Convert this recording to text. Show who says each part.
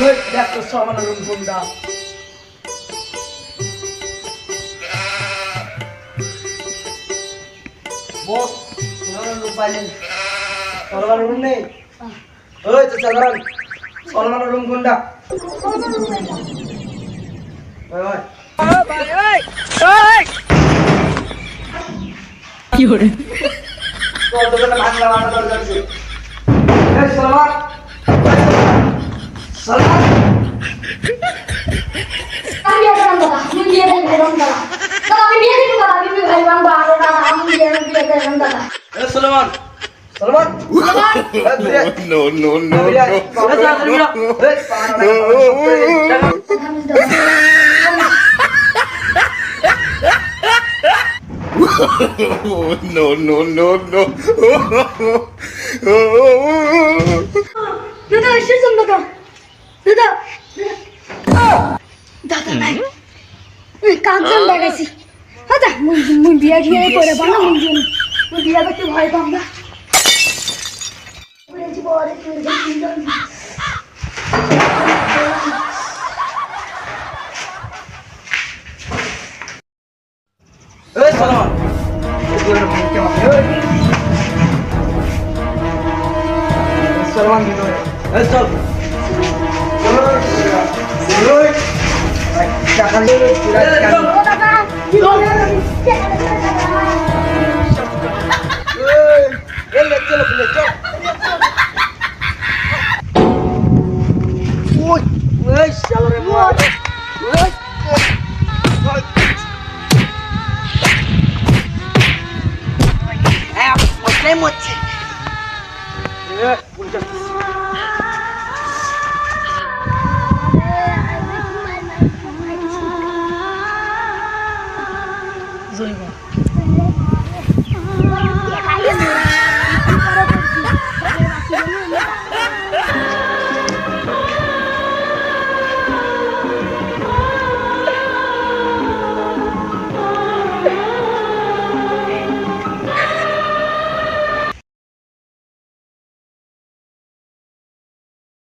Speaker 1: ওই দেখ তো সালমান রুম কোনটা বস সালমান রুম পাইলেন সালমান রুম নেই ওই তো সালমান রুম কোনটা ওই ওই
Speaker 2: কি হরে
Speaker 1: তোর দোকানে বাংলা বাংলা দরকার আছে এই সালমান
Speaker 3: আমি বিয়ে করব না আমি বিয়ে করব না আমি বিয়ে করব না আমি বিয়ে করব না আমি বিয়ে করব না
Speaker 1: এই Salman Salman
Speaker 4: No, no, no, no, no, no, no.
Speaker 3: দাদা এসেছেন দাদা দাদা দাদা নাই কাগজ লাগাইছি দাদা মুই বিয়া গিয়ে করে বানা মুই বিয়া করতে ভয় পাম না
Speaker 1: এই সালমান এগুলো ভাঙতে হবে এই সালমান দিনো এই চল ওই টাকা নিয়ে পুরা কান
Speaker 3: দাদা কি হবে
Speaker 1: এই লে চলো বলে চল ওই ওই শালারে মার ওই হ্যাঁ ওটাই মরছে এ পুলিশ জয়